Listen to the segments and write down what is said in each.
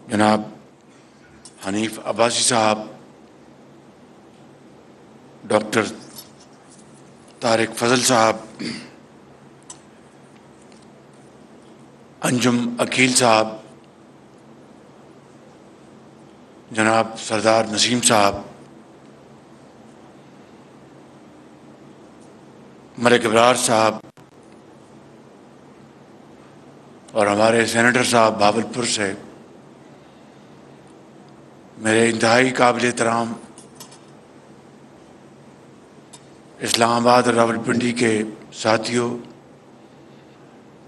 جناب حنیف عباسی صاحب، ڈاکٹر طارق فضل صاحب، انجم عقیل صاحب، جناب سردار نسیم صاحب، ملک ابرار صاحب اور ہمارے سینیٹر صاحب بہاولپور سے، میرے انتہائی قابل احترام اسلام آباد اور راولپنڈی کے ساتھیوں،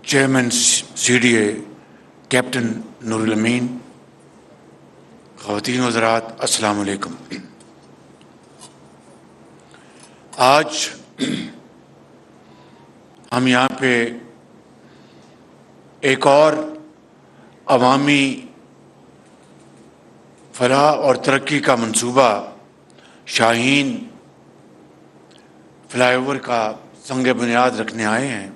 chairman C D A captain Noor ul Amin, خواتین حضرات، السلام علیکم۔ آج ہم یہاں پہ ایک اور عوامی فلاح اور ترقی کا منصوبہ شاہین فلائی اوور کا سنگ بنیاد رکھنے آئے ہیں،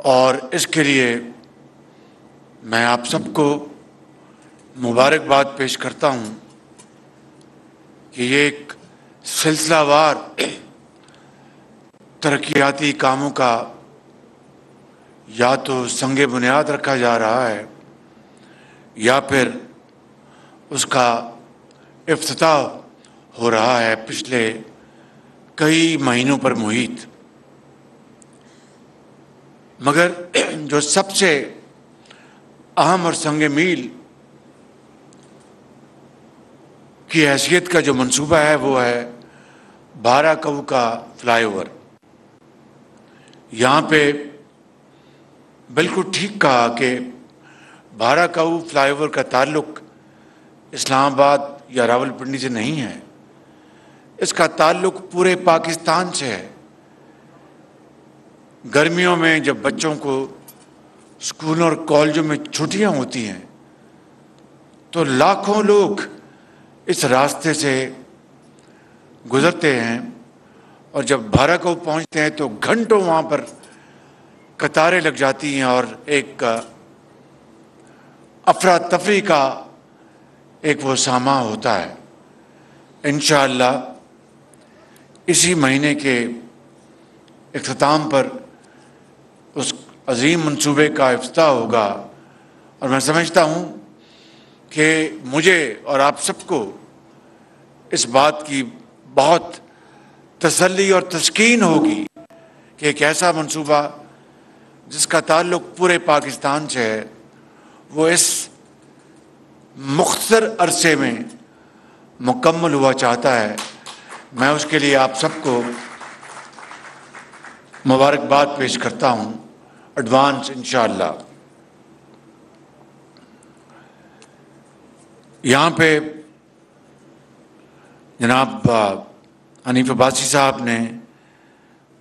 اور اس کے لیے میں آپ سب کو مبارکباد پیش کرتا ہوں کہ یہ ایک سلسلہ وار ترقیاتی کاموں کا یا تو سنگ بنیاد رکھا جا رہا ہے یا پھر اس کا افتتاح ہو رہا ہے پچھلے کئی مہینوں پر محیط۔ مگر جو سب سے اہم اور سنگ میل کی حیثیت کا جو منصوبہ ہے وہ ہے بارہ کو کا فلائی اوور۔ یہاں پہ بالکل ٹھیک کہا کہ بارہ کو فلائی اوور کا تعلق اسلام آباد یا راولپنڈی سے نہیں ہے، اس کا تعلق پورے پاکستان سے ہے۔ گرمیوں میں جب بچوں کو اسکولوں اور کالجوں میں چھٹیاں ہوتی ہیں تو لاکھوں لوگ اس راستے سے گزرتے ہیں، اور جب بارہ کو پہنچتے ہیں تو گھنٹوں وہاں پر قطاریں لگ جاتی ہیں اور ایک افراتفری کا ایک وہ سامہ ہوتا ہے۔ انشاءاللہ اسی مہینے کے اختتام پر اس عظیم منصوبے کا افتتاح ہوگا، اور میں سمجھتا ہوں کہ مجھے اور آپ سب کو اس بات کی بہت تسلی اور تسکین ہوگی کہ ایک ایسا منصوبہ جس کا تعلق پورے پاکستان سے ہے وہ اس مختصر عرصے میں مکمل ہوا چاہتا ہے۔ میں اس کے لیے آپ سب کو مبارکباد پیش کرتا ہوں ایڈوانس انشاءاللہ۔ یہاں پہ جناب حنیف عباسی صاحب نے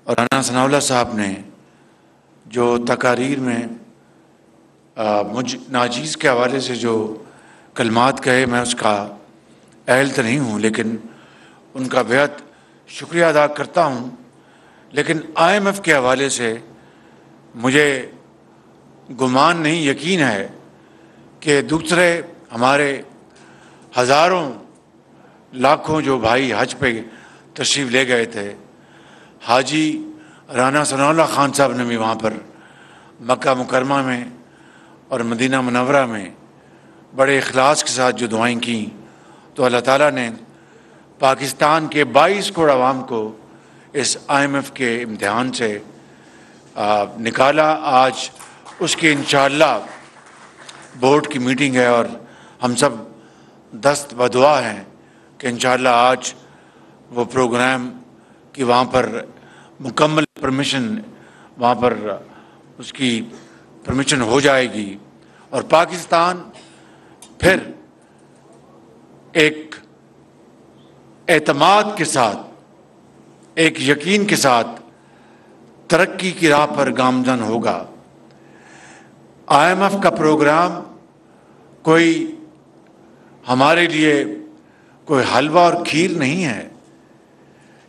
اور رانا ثناء اللہ صاحب نے جو تقاریر میں مجھ ناجیز کے حوالے سے جو کلمات کہے، میں اس کا اہل تو نہیں ہوں لیکن ان کا بہت شکریہ ادا کرتا ہوں۔ لیکن آئی ایم ایف کے حوالے سے مجھے گمان نہیں، یقین ہے کہ دوسرے ہمارے ہزاروں لاکھوں جو بھائی حج پہ تشریف لے گئے تھے، حاجی رانا ثناء اللہ خان صاحب نے بھی وہاں پر مکہ مکرمہ میں اور مدینہ منورہ میں بڑے اخلاص کے ساتھ جو دعائیں کیں، تو اللہ تعالیٰ نے پاکستان کے 22 کروڑ عوام کو اس آئی ایم ایف کے امتحان سے نکالا۔ آج اس کی انشاءاللہ بورڈ کی میٹنگ ہے اور ہم سب دست بدعا ہیں کہ انشاءاللہ آج وہ پروگرام کی وہاں پر مکمل پرمیشن، وہاں پر اس کی پرمیشن ہو جائے گی، اور پاکستان پھر ایک اعتماد کے ساتھ، ایک یقین کے ساتھ ترقی کی راہ پر گامزن ہوگا۔ آئی ایم ایف کا پروگرام کوئی ہمارے لیے کوئی حلوہ اور کھیر نہیں ہے،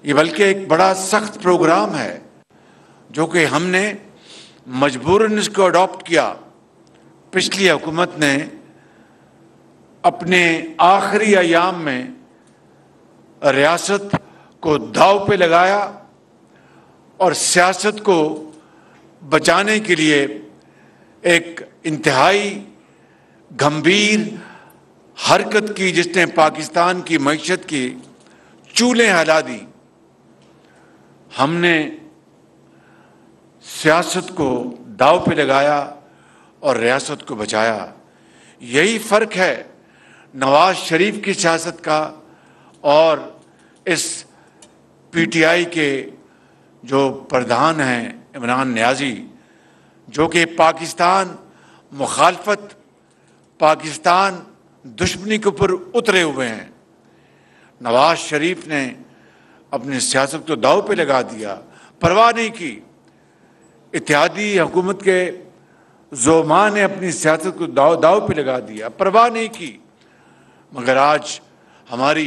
یہ بلکہ ایک بڑا سخت پروگرام ہے جو کہ ہم نے مجبوراً اس کو اڈاپٹ کیا پچھلی حکومت نے اپنے آخری ایام میں ریاست کو داؤ پہ لگایا اور سیاست کو بچانے کے لیے ایک انتہائی گھمبیر حرکت کی، جس نے پاکستان کی معیشت کی چولیں ہلا دی۔ ہم نے سیاست کو داؤ پہ لگایا اور ریاست کو بچایا۔ یہی فرق ہے نواز شریف کی سیاست کا اور اس پی ٹی آئی کے جو پردھان ہیں عمران نیازی، جو کہ پاکستان مخالفت، پاکستان دشمنی کے اوپر اترے ہوئے ہیں۔ نواز شریف نے اپنی سیاست کو داؤ پہ لگا دیا، پرواہ نہیں کی۔ اتحادی حکومت کے زعماء نے اپنی سیاست کو داؤ پہ لگا دیا، پرواہ نہیں کی۔ مگر آج ہماری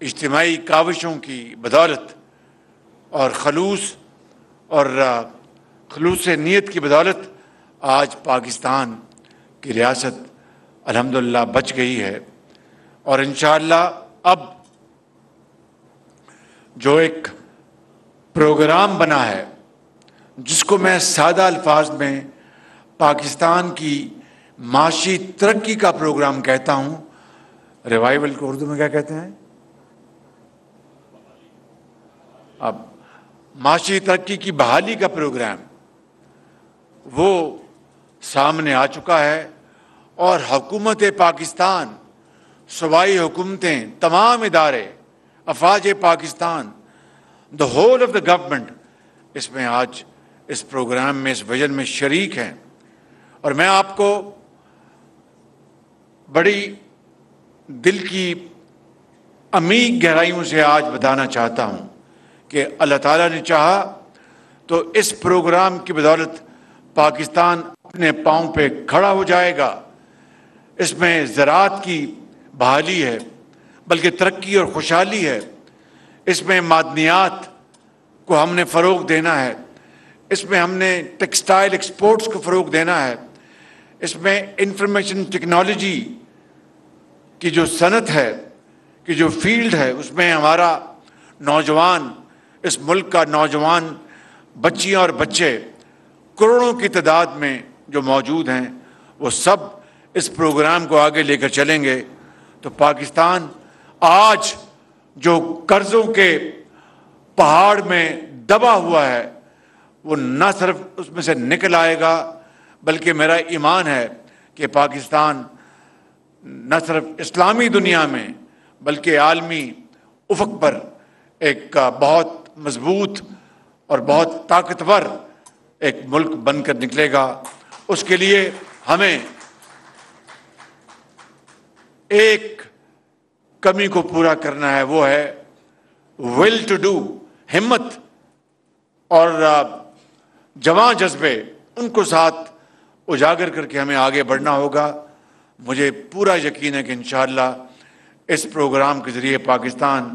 اجتماعی کاوشوں کی بدولت اور خلوص نیت کی بدولت آج پاکستان کی ریاست الحمدللہ بچ گئی ہے۔ اور انشاءاللہ اب جو ایک پروگرام بنا ہے، جس کو میں سادہ الفاظ میں پاکستان کی معاشی ترقی کا پروگرام کہتا ہوں، ریوائول کو اردو میں کیا کہتے ہیں؟ اب معاشی ترقی کی بحالی کا پروگرام وہ سامنے آ چکا ہے، اور حکومت پاکستان، صوبائی حکومتیں، تمام ادارے، افواج Pakistan, the whole of the government اس میں آج اس پروگرام میں، اس ویژن میں شریک ہیں۔ اور میں آپ کو بڑی دل کی عمیق گہرائیوں سے آج بتانا چاہتا ہوں کہ اللہ تعالیٰ نے چاہا تو اس پروگرام کی بدولت پاکستان اپنے پاؤں پہ کھڑا ہو جائے گا۔ اس میں زراعت کی بحالی ہے، بلکہ ترقی اور خوشحالی ہے۔ اس میں معدنیات کو ہم نے فروغ دینا ہے، اس میں ہم نے ٹیکسٹائل ایکسپورٹس کو فروغ دینا ہے، اس میں انفارمیشن ٹیکنالوجی کی جو صنعت ہے، کہ جو فیلڈ ہے، اس میں ہمارا نوجوان، اس ملک کا نوجوان بچیاں اور بچے کروڑوں کی تعداد میں جو موجود ہیں، وہ سب اس پروگرام کو آگے لے کر چلیں گے تو پاکستان آج جو قرضوں کے پہاڑ میں دبا ہوا ہے، وہ نہ صرف اس میں سے نکل آئے گا، بلکہ میرا ایمان ہے کہ پاکستان نہ صرف اسلامی دنیا میں بلکہ عالمی افق پر ایک بہت مضبوط اور بہت طاقتور ایک ملک بن کر نکلے گا۔ اس کے لیے ہمیں ایک کمی کو پورا کرنا ہے، وہ ہے ول ٹو ڈو، ہمت اور جواں جذبے، ان کو ساتھ اجاگر کر کے ہمیں آگے بڑھنا ہوگا۔ مجھے پورا یقین ہے کہ انشاءاللہ اس پروگرام کے ذریعے پاکستان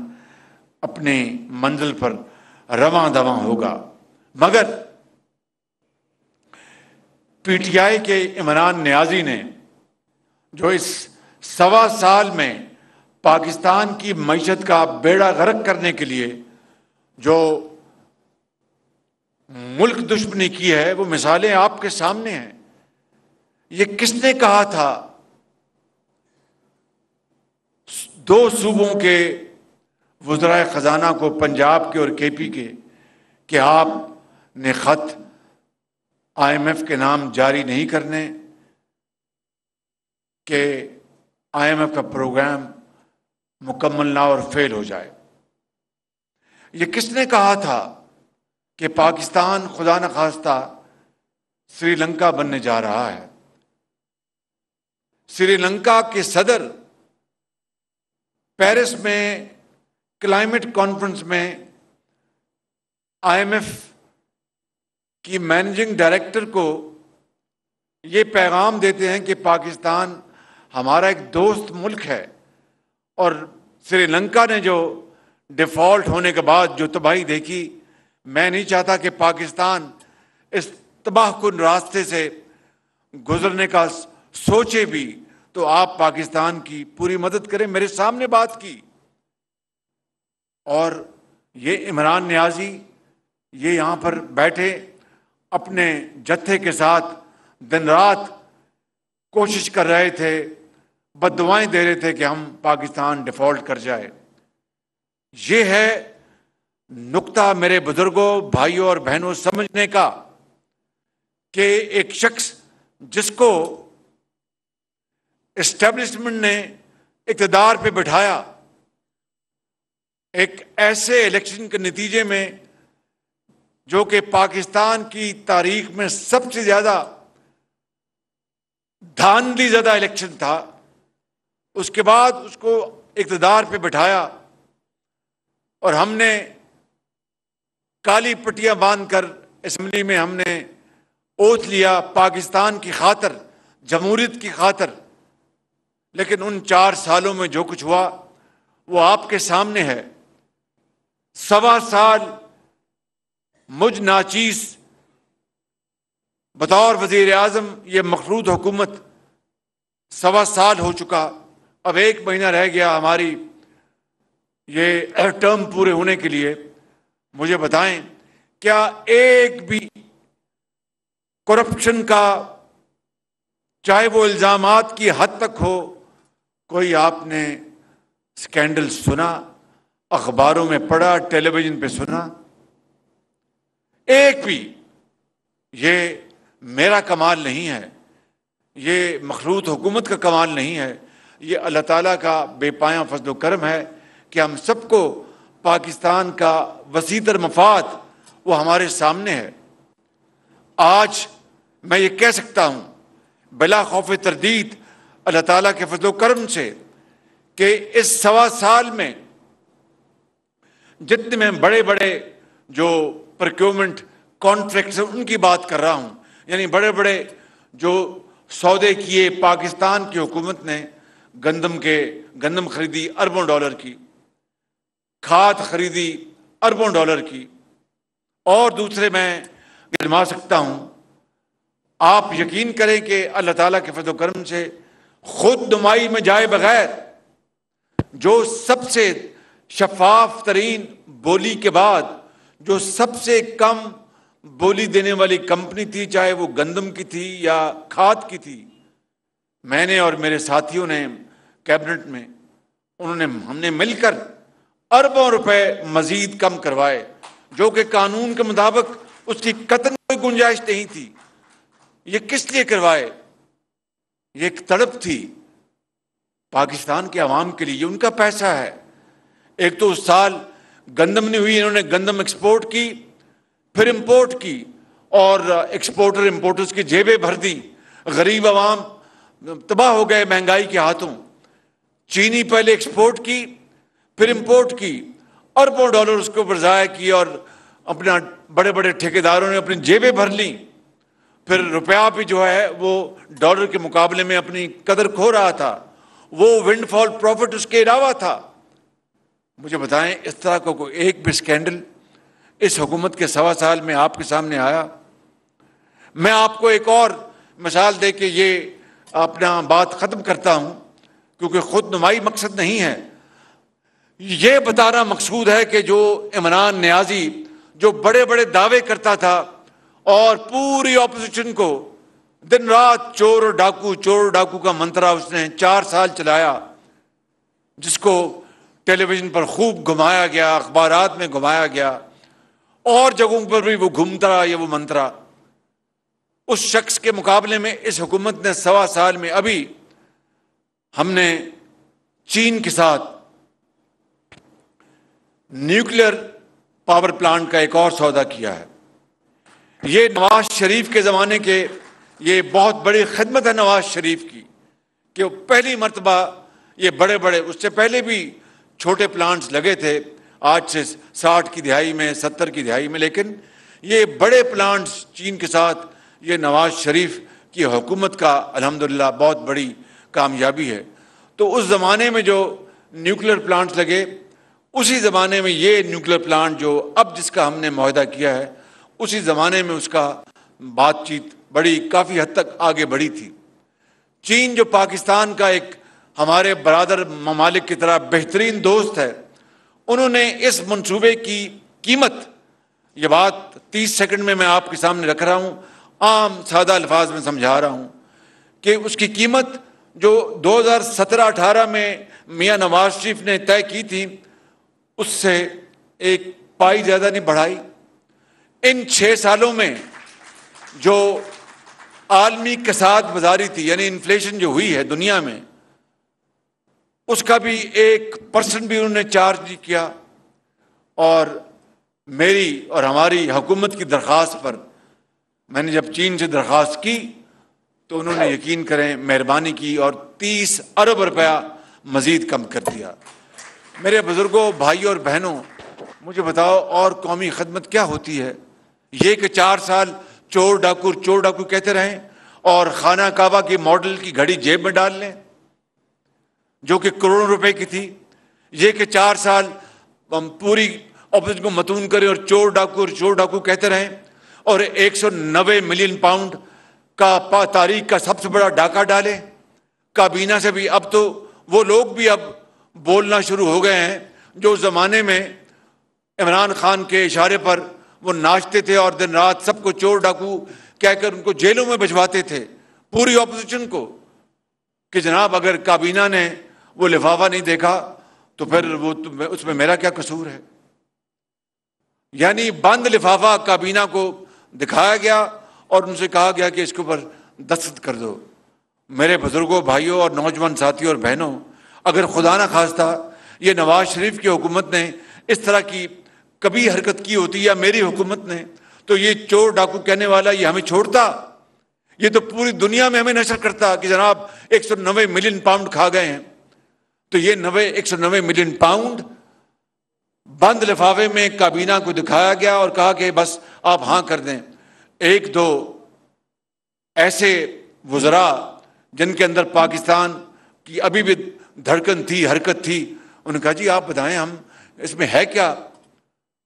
اپنی منزل پر رواں دواں ہوگا۔ مگر پی ٹی آئی کے عمران نیازی نے جو اس 1.25 سال میں پاکستان کی معیشت کا بیڑا غرق کرنے کے لیے جو ملک دشمنی کی ہے، وہ مثالیں آپ کے سامنے ہیں۔ یہ کس نے کہا تھا 2 صوبوں کے وزرائے خزانہ کو، پنجاب کے اور کے پی کے، کہ آپ نے خط آئی ایم ایف کے نام جاری نہیں کرنے، کہ آئی ایم ایف کا پروگرام مکمل نہ اور فیل ہو جائے؟ یہ کس نے کہا تھا کہ پاکستان خدا نخواستہ سری لنکا بننے جا رہا ہے؟ سری لنکا کے صدر پیرس میں کلائمیٹ کانفرنس میں آئی ایم ایف کی مینیجنگ ڈائریکٹر کو یہ پیغام دیتے ہیں کہ پاکستان ہمارا ایک دوست ملک ہے، اور سری لنکا نے جو ڈیفالٹ ہونے کے بعد جو تباہی دیکھی، میں نہیں چاہتا کہ پاکستان اس تباہ کن راستے سے گزرنے کا سوچے بھی تو آپ پاکستان کی پوری مدد کریں. میرے سامنے بات کی. اور یہ عمران نیازی یہ یہاں پر بیٹھے اپنے جتھے کے ساتھ دن رات کوشش کر رہے تھے, بد دعائیں دے رہے تھے کہ ہم پاکستان ڈیفالٹ کر جائے. یہ ہے نقطہ میرے بزرگوں, بھائیوں اور بہنوں سمجھنے کا کہ ایک شخص جس کو اسٹیبلشمنٹ نے اقتدار پہ بٹھایا, ایک ایسے الیکشن کے نتیجے میں جو کہ پاکستان کی تاریخ میں سب سے زیادہ دھاندلی زدہ الیکشن تھا, اس کے بعد اس کو اقتدار پہ بٹھایا اور ہم نے کالی پٹیاں باندھ کر اسمبلی میں ہم نے اوتھ لیا پاکستان کی خاطر, جمہوریت کی خاطر. لیکن ان 4 سالوں میں جو کچھ ہوا وہ آپ کے سامنے ہے. 1.25 سال مجھ ناچیز بطور وزیر اعظم یہ مخلوط حکومت 1.25 سال ہو چکا. اب 1 مہینہ رہ گیا ہماری یہ ٹرم پورے ہونے کے لیے. مجھے بتائیں کیا ایک بھی کرپشن کا, چاہے وہ الزامات کی حد تک ہو, کوئی آپ نے سکینڈل سنا, اخباروں میں پڑھا, ٹیلی ویژن پہ سنا؟ ایک بھی. یہ میرا کمال نہیں ہے, یہ مخلوط حکومت کا کمال نہیں ہے, یہ اللہ تعالیٰ کا بے پایاں فضل و کرم ہے کہ ہم سب کو پاکستان کا وسیع تر مفاد وہ ہمارے سامنے ہے. آج میں یہ کہہ سکتا ہوں بلا خوف تردید اللہ تعالیٰ کے فضل و کرم سے کہ اس 1.25 سال میں جتنے میں بڑے بڑے جو پروکیورمنٹ کانٹریکٹس ہیں ان کی بات کر رہا ہوں, یعنی بڑے بڑے جو سودے کیے پاکستان کی حکومت نے, گندم خریدی اربوں ڈالر کی, کھاد خریدی اربوں ڈالر کی, اور دوسرے میں گنوا سکتا ہوں. آپ یقین کریں کہ اللہ تعالیٰ کے فضل و کرم سے خود نمائی میں جائے بغیر جو سب سے شفاف ترین بولی کے بعد جو سب سے کم بولی دینے والی کمپنی تھی, چاہے وہ گندم کی تھی یا کھاد کی تھی, میں نے اور میرے ساتھیوں نے کیبنٹ میں ہم نے مل کر اربوں روپے مزید کم کروائے, جو کہ قانون کے مطابق اس کی قطعاً کوئی گنجائش نہیں تھی. یہ کس لیے کروائے؟ یہ ایک تڑپ تھی پاکستان کے عوام کے لیے, یہ ان کا پیسہ ہے. ایک تو اس سال گندم نہیں ہوئی, انہوں نے گندم ایکسپورٹ کی, پھر امپورٹ کی, اور ایکسپورٹر امپورٹرز کی جیبیں بھر دی. غریب عوام تباہ ہو گئے مہنگائی کے ہاتھوں. چینی پہلے ایکسپورٹ کی, پھر امپورٹ کی, اربوں ڈالر اس کو ضائع کی, اور اپنا بڑے بڑے ٹھیکیداروں نے اپنی جیبیں بھر لیں. پھر روپیہ بھی جو ہے وہ ڈالر کے مقابلے میں اپنی قدر کھو رہا تھا, وہ ونڈ فال پروفٹ اس کے علاوہ تھا. مجھے بتائیں اس طرح کا کوئی ایک بھی سکینڈل اس حکومت کے 1.25 سال میں آپ کے سامنے آیا؟ میں آپ کو ایک اور مثال دے کے یہ اپنا بات ختم کرتا ہوں, کیونکہ خود نمائی مقصد نہیں ہے, یہ بتانا مقصود ہے کہ جو عمران نیازی جو بڑے بڑے دعوے کرتا تھا اور پوری اپوزیشن کو دن رات چور اور ڈاکو کا منترا اس نے 4 سال چلایا, جس کو ٹیلی ویژن پر خوب گھمایا گیا, اخبارات میں گھمایا گیا, اور جگہوں پر بھی وہ گھومتا رہا یہ وہ منترا. اس شخص کے مقابلے میں اس حکومت نے 1.25 سال میں ابھی ہم نے چین کے ساتھ نیوکلیر پاور پلانٹ کا ایک اور سودا کیا ہے. یہ نواز شریف کے زمانے کے یہ بہت بڑی خدمت ہے نواز شریف کی کہ وہ پہلی مرتبہ یہ بڑے بڑے, اس سے پہلے بھی چھوٹے پلانٹس لگے تھے آج سے 60 کی دہائی میں 70 کی دہائی میں, لیکن یہ بڑے پلانٹس چین کے ساتھ یہ نواز شریف کی حکومت کا الحمدللہ بہت بڑی کامیابی ہے. تو اس زمانے میں جو نیوکلیر پلانٹس لگے, اسی زمانے میں یہ نیوکلیر پلانٹ جو اب جس کا ہم نے معاہدہ کیا ہے, اسی زمانے میں اس کا بات چیت کافی حد تک آگے بڑھی تھی۔ چین جو پاکستان کا ایک ہمارے برادر ممالک کی طرح بہترین دوست ہے، انہوں نے اس منصوبے کی قیمت، یہ بات 30 سیکنڈ میں آپ کے سامنے رکھ رہا ہوں، عام سادہ الفاظ میں سمجھا رہا ہوں کہ اس کی قیمت جو 2017-18 میں میاں نواز شریف نے طے کی تھی، اس سے ایک پائی زیادہ نہیں بڑھائی۔ ان 6 سالوں میں جو عالمی کساد بازاری تھی، یعنی انفلیشن جو ہوئی ہے دنیا میں، اس کا بھی 1% بھی انہوں نے چارج نہیں کیا۔ اور میری اور ہماری حکومت کی درخواست پر میں نے جب چین سے درخواست کی تو انہوں نے یقین کریں مہربانی کی اور 30 ارب روپیہ مزید کم کر دیا۔ میرے بزرگوں، بھائیوں اور بہنوں، مجھے بتاؤ اور قومی خدمت کیا ہوتی ہے؟ یہ کہ 4 سال چور ڈاکو کہتے رہیں اور خانہ کعبہ کی ماڈل کی گھڑی جیب میں ڈال لیں جو کہ کروڑوں روپے کی تھی؟ یہ کہ 4 سال ہم پوری اپوزیشن کو متون کریں اور چور ڈاکو کہتے رہیں اور 190 ملین پاؤنڈ کا تاریخ کا سب سے بڑا ڈاکہ ڈالیں؟ کابینہ سے بھی اب تو وہ لوگ بھی اب بولنا شروع ہو گئے ہیں جو زمانے میں عمران خان کے اشارے پر وہ ناچتے تھے اور دن رات سب کو چور ڈاکو کہہ کر ان کو جیلوں میں بھجواتے تھے، پوری اپوزیشن کو، کہ جناب اگر کابینہ نے وہ لفافہ نہیں دیکھا تو پھر وہ اس میں میرا کیا قصور ہے؟ یعنی بند لفافہ کابینہ کو دکھایا گیا اور ان سے کہا گیا کہ اس کے اوپر دستخط کر دو۔ میرے بزرگوں، بھائیوں اور نوجوان ساتھیوں اور بہنوں، اگر خدا نہ خواستہ یہ نواز شریف کی حکومت نے اس طرح کی کبھی حرکت کی ہوتی یا میری حکومت نے، تو یہ چور ڈاکو کہنے والا یہ ہمیں چھوڑتا؟ یہ تو پوری دنیا میں ہمیں نشر کرتا کہ جناب 190 ملین پاؤنڈ کھا گئے ہیں۔ تو یہ 190 ملین پاؤنڈ بند لفافے میں کابینہ کو دکھایا گیا اور کہا کہ بس آپ ہاں کر دیں۔ 1-2 ایسے وزراء جن کے اندر پاکستان کی ابھی بھی دھڑکن تھی، حرکت تھی، انہوں نے کہا جی آپ بتائیں ہم اس میں ہے کیا؟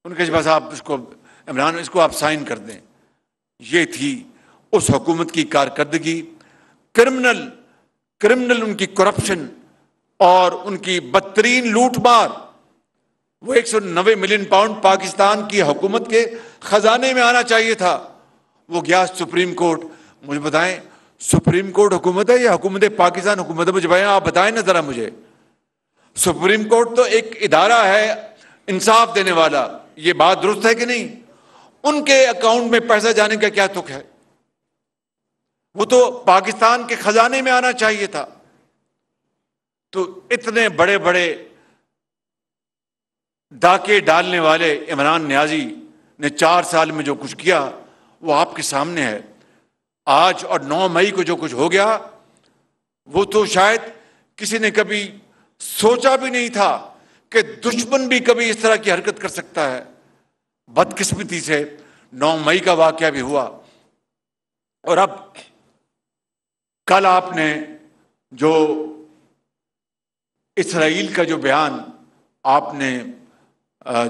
ان کے بس آپ اس کو عمران اس کو آپ سائن کر دیں۔ یہ تھی اس حکومت کی کارکردگی، کرمنل ان کی کرپشن اور ان کی بدترین لوٹ مار۔ وہ 190 ملین پاؤنڈ پاکستان کی حکومت کے خزانے میں آنا چاہیے تھا، وہ گیا سپریم کورٹ۔ مجھے بتائیں سپریم کورٹ حکومت ہے یا حکومت پاکستان حکومت ہے؟ مجھے بتائیں، آپ بتائیں نا ذرا مجھے۔ سپریم کورٹ تو ایک ادارہ ہے انصاف دینے والا، یہ بات درست ہے کہ نہیں؟ ان کے اکاؤنٹ میں پیسہ جانے کا کیا تک ہے؟ وہ تو پاکستان کے خزانے میں آنا چاہیے تھا۔ تو اتنے بڑے بڑے ڈاکے ڈالنے والے عمران نیازی نے 4 سال میں جو کچھ کیا وہ آپ کے سامنے ہے آج۔ اور 9 مئی کو جو کچھ ہو گیا وہ تو شاید کسی نے کبھی سوچا بھی نہیں تھا کہ دشمن بھی کبھی اس طرح کی حرکت کر سکتا ہے۔ بدقسمتی سے 9 مئی کا واقعہ بھی ہوا۔ اور اب کل آپ نے جو اسرائیل کا جو بیان آپ نے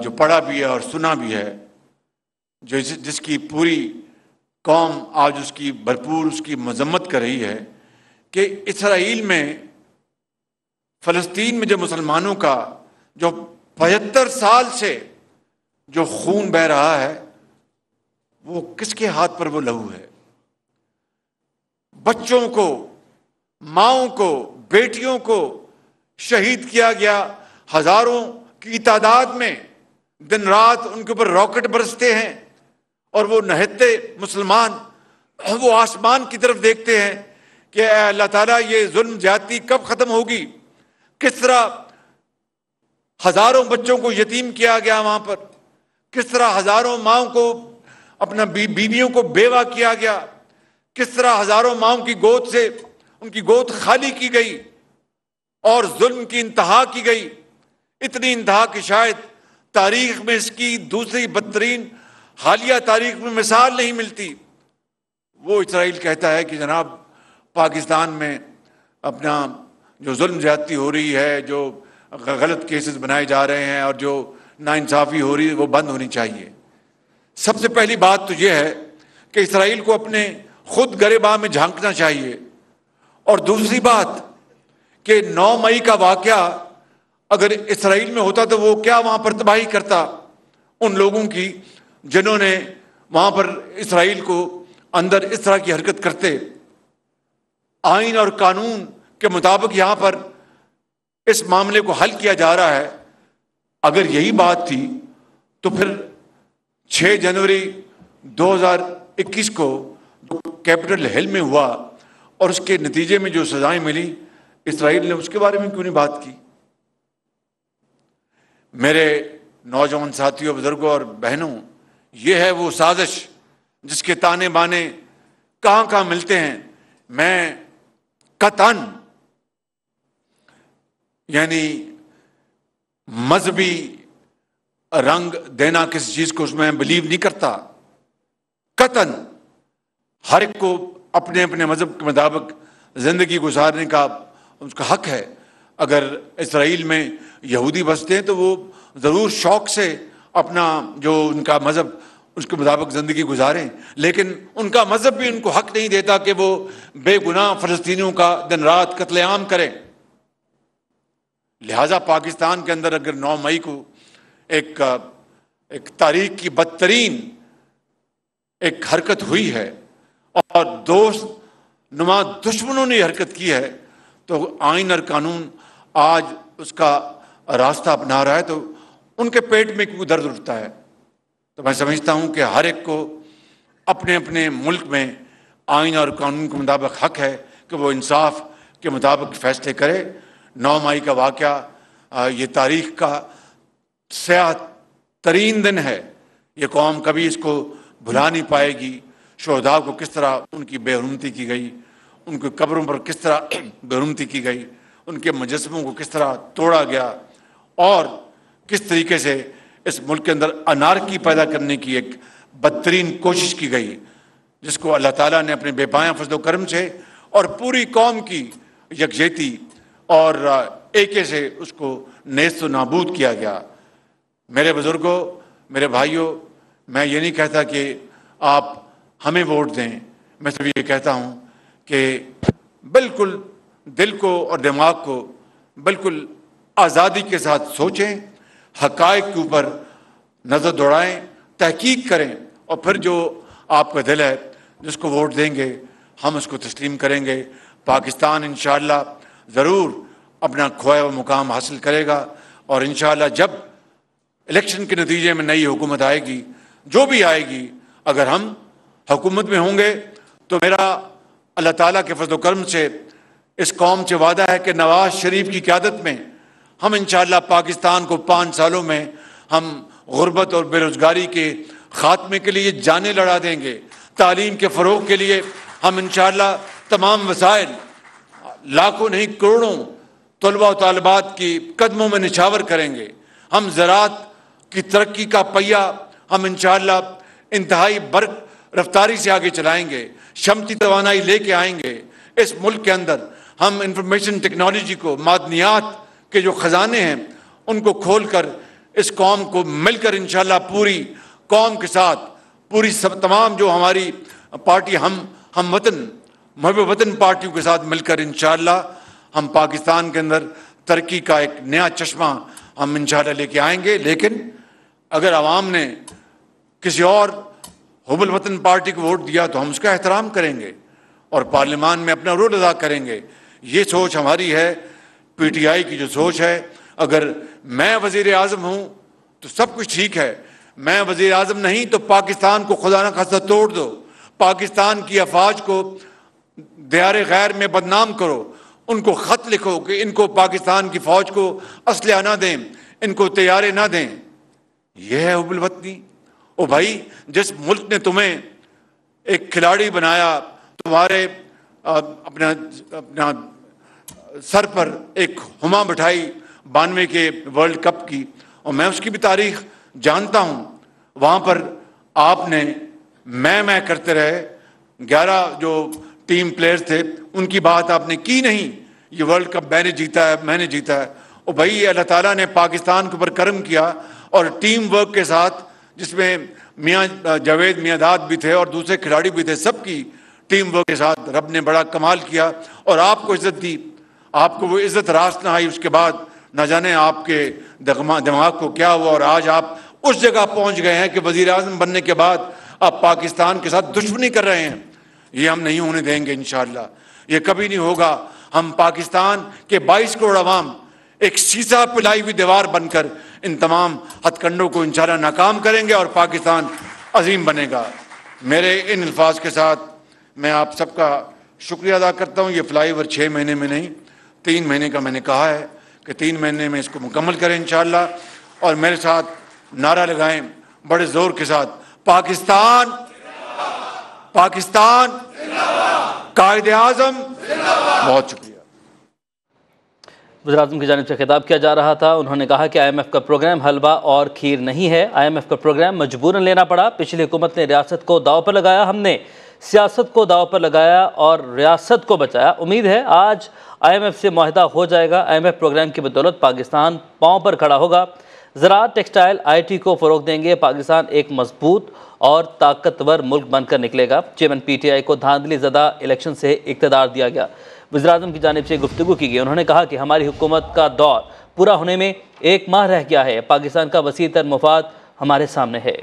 جو پڑھا بھی ہے اور سنا بھی ہے، جس کی پوری قوم آج اس کی بھرپور اس کی مذمت کر رہی ہے کہ اسرائیل میں فلسطین میں جو مسلمانوں کا جو 75 سال سے جو خون بہہ رہا ہے وہ کس کے ہاتھ پر وہ لہو ہے؟ بچوں کو، ماؤں کو، بیٹیوں کو شہید کیا گیا، ہزاروں کی تعداد میں دن رات ان کے اوپر راکٹ برستے ہیں اور وہ نہتے مسلمان وہ آسمان کی طرف دیکھتے ہیں کہ اے اللہ تعالیٰ یہ ظلم زیادتی کب ختم ہوگی؟ کس طرح ہزاروں بچوں کو یتیم کیا گیا وہاں پر، کس طرح ہزاروں ماؤں کو اپنا بیویوں کو بیوہ کیا گیا، کس طرح ہزاروں ماؤں کی گود سے ان کی گود خالی کی گئی اور ظلم کی انتہا کی گئی، اتنی انتہا کہ شاید تاریخ میں اس کی دوسری بدترین حالیہ تاریخ میں مثال نہیں ملتی۔ وہ اسرائیل کہتا ہے کہ جناب پاکستان میں اپنا جو ظلم زیادتی ہو رہی ہے، جو غلط کیسز بنائے جا رہے ہیں اور جو ناانصافی ہو رہی ہے وہ بند ہونی چاہیے۔ سب سے پہلی بات تو یہ ہے کہ اسرائیل کو اپنے خود گریباں میں جھانکنا چاہیے۔ اور دوسری بات کہ 9 مئی کا واقعہ اگر اسرائیل میں ہوتا تو وہ کیا وہاں پر تباہی کرتا ان لوگوں کی جنہوں نے وہاں پر اسرائیل کو اندر اس طرح کی حرکت کرتے۔ آئین اور قانون کے مطابق یہاں پر اس معاملے کو حل کیا جا رہا ہے۔ اگر یہی بات تھی تو پھر 6 جنوری 2021 کو جو کیپٹل ہل میں ہوا اور اس کے نتیجے میں جو سزائیں ملی، اسرائیل نے اس کے بارے میں کیوں نہیں بات کی؟ میرے نوجوان ساتھیوں، بزرگوں اور بہنوں، یہ ہے وہ سازش جس کے تانے بانے کہاں کہاں ملتے ہیں۔ میں قطعاً یعنی مذہبی رنگ دینا کسی چیز کو اس میں بلیو نہیں کرتا۔ قطعاً ہر ایک کو اپنے اپنے مذہب کے مطابق زندگی گزارنے کا اس کا حق ہے۔ اگر اسرائیل میں یہودی بستے ہیں تو وہ ضرور شوق سے اپنا جو ان کا مذہب اس کے مطابق زندگی گزاریں، لیکن ان کا مذہب بھی ان کو حق نہیں دیتا کہ وہ بے گناہ فلسطینیوں کا دن رات قتل عام کریں۔ لہٰذا پاکستان کے اندر اگر 9 مئی کو ایک تاریخ کی بدترین ایک حرکت ہوئی ہے اور دوست نما دشمنوں نے حرکت کی ہے، تو آئین اور قانون آج اس کا راستہ اپنا رہا ہے، تو ان کے پیٹ میں کیوں درد اٹھتا ہے؟ تو میں سمجھتا ہوں کہ ہر ایک کو اپنے اپنے ملک میں آئین اور قانون کے مطابق حق ہے کہ وہ انصاف کے مطابق فیصلے کرے۔ 9 مئی کا واقعہ یہ تاریخ کا سیاہ ترین دن ہے۔ یہ قوم کبھی اس کو بھلا نہیں پائے گی۔ شہداء کو کس طرح ان کی بے حرمتی کی گئی، ان کے قبروں پر کس طرح بے حرمتی کی گئی، ان کے مجسموں کو کس طرح توڑا گیا، اور کس طریقے سے اس ملک کے اندر انارکی پیدا کرنے کی ایک بدترین کوشش کی گئی، جس کو اللہ تعالیٰ نے اپنے بے پایاں فضل و کرم سے اور پوری قوم کی یکجہتی اور ایکے سے اس کو نیست و نابود کیا گیا۔ میرے بزرگوں، میرے بھائیوں، میں یہ نہیں کہتا کہ آپ ہمیں ووٹ دیں، میں صرف یہ کہتا ہوں کہ بالکل دل کو اور دماغ کو بالکل آزادی کے ساتھ سوچیں، حقائق کے اوپر نظر دوڑائیں، تحقیق کریں، اور پھر جو آپ کا دل ہے جس کو ووٹ دیں گے ہم اس کو تسلیم کریں گے۔ پاکستان انشاءاللہ ضرور اپنا کھویا ہوا مقام حاصل کرے گا، اور انشاءاللہ جب الیکشن کے نتیجے میں نئی حکومت آئے گی، جو بھی آئے گی، اگر ہم حکومت میں ہوں گے تو میرا اللہ تعالیٰ کے فضل و کرم سے اس قوم سے وعدہ ہے کہ نواز شریف کی قیادت میں ہم انشاءاللہ پاکستان کو 5 سالوں میں ہم غربت اور بے روزگاری کے خاتمے کے لیے جانیں لڑا دیں گے۔ تعلیم کے فروغ کے لیے ہم انشاءاللہ تمام وسائل، لاکھوں نہیں کروڑوں طلباء و طالبات کی قدموں میں نچھاور کریں گے۔ ہم زراعت کی ترقی کا پہیہ ہم انشاءاللہ انتہائی برق رفتاری سے آگے چلائیں گے، شمسی توانائی لے کے آئیں گے۔ اس ملک کے اندر ہم انفارمیشن ٹیکنالوجی کو، معدنیات کے جو خزانے ہیں ان کو کھول کر اس قوم کو مل کر انشاءاللہ پوری قوم کے ساتھ، پوری تمام جو ہماری پارٹی ہم وطن محب وطن پارٹیوں کے ساتھ مل کر انشاءاللہ ہم پاکستان کے اندر ترقی کا ایک نیا چشمہ ہم انشاءاللہ لے کے آئیں گے۔ لیکن اگر عوام نے کسی اور حب الوطن پارٹی کو ووٹ دیا تو ہم اس کا احترام کریں گے اور پارلیمان میں اپنا رول ادا کریں گے۔ یہ سوچ ہماری ہے، پی ٹی آئی کی جو سوچ ہے۔ اگر میں وزیر اعظم ہوں تو سب کچھ ٹھیک ہے، میں وزیر اعظم نہیں تو پاکستان کو خدا نہ خواستہ توڑ دو، پاکستان کی افواج کو دیار غیر میں بدنام کرو، ان کو خط لکھو کہ ان کو پاکستان کی فوج کو اسلحہ نہ دیں، ان کو طیارے نہ دیں۔ یہ ہے حب الوطنی؟ او بھائی، جس ملک نے تمہیں ایک کھلاڑی بنایا، تمہارے اپنا سر پر ایک ہما بٹھائی 92 کے ورلڈ کپ کی، اور میں اس کی بھی تاریخ جانتا ہوں، وہاں پر آپ نے میں کرتے رہے، 11 جو ٹیم پلیئرز تھے ان کی بات آپ نے کی نہیں، یہ ورلڈ کپ میں نے جیتا ہے، میں نے جیتا ہے۔ اور بھائی اللہ تعالیٰ نے پاکستان کے اوپر کرم کیا، اور ٹیم ورک کے ساتھ، جس میں میاں جاوید میاں داد بھی تھے اور دوسرے کھلاڑی بھی تھے، سب کی ٹیم ورک کے ساتھ رب نے بڑا کمال کیا اور آپ کو عزت دی. آپ کو وہ عزت راست نہ آئی. اس کے بعد نہ جانے آپ کے دماغ کو کیا ہوا اور آج آپ اس جگہ پہنچ گئے ہیں کہ وزیر اعظم بننے کے بعد آپ پاکستان کے ساتھ دشمنی کر رہے ہیں. یہ ہم نہیں ہونے دیں گے انشاءاللہ. یہ کبھی نہیں ہوگا. ہم پاکستان کے 22 کروڑ عوام ایک سیسا پلائی ہوئی دیوار بن کر ان تمام ہتھ کنڈوں کو انشاءاللہ ناکام کریں گے اور پاکستان عظیم بنے گا. میرے ان الفاظ کے ساتھ میں آپ سب کا شکریہ ادا کرتا ہوں. یہ فلائی اوور 6 مہینے میں نہیں 3 مہینے کا میں نے کہا ہے کہ 3 مہینے میں اس کو مکمل کریں انشاءاللہ. اور میرے ساتھ نعرہ لگائیں بڑے زور کے ساتھ, پاکستان پاکستان قائد اعظم. بہت شکریہ. وزیر اعظم کی جانب سے خطاب کیا جا رہا تھا. انہوں نے کہا کہ آئی ایم ایف کا پروگرام حلوہ اور کھیر نہیں ہے. آئی ایم ایف کا پروگرام مجبوراً لینا پڑا. پچھلی حکومت نے ریاست کو داؤ پر لگایا, ہم نے سیاست کو داؤ پر لگایا اور ریاست کو بچایا. امید ہے آج آئی ایم ایف سے معاہدہ ہو جائے گا. آئی ایم ایف پروگرام کی بدولت پاکستان پاؤں پر کھڑا ہوگا. زراعت, ٹیکسٹائل, آئی ٹی کو فروغ دیں گے. پاکستان ایک مضبوط اور طاقتور ملک بن کر نکلے گا. چیئرمین پی ٹی آئی کو دھاندلی زدہ الیکشن سے اقتدار دیا گیا. وزیر اعظم کی جانب سے گفتگو کی گئی. انہوں نے کہا کہ ہماری حکومت کا دور پورا ہونے میں 1 ماہ رہ گیا ہے. پاکستان کا وسیع تر مفاد ہمارے سامنے ہے.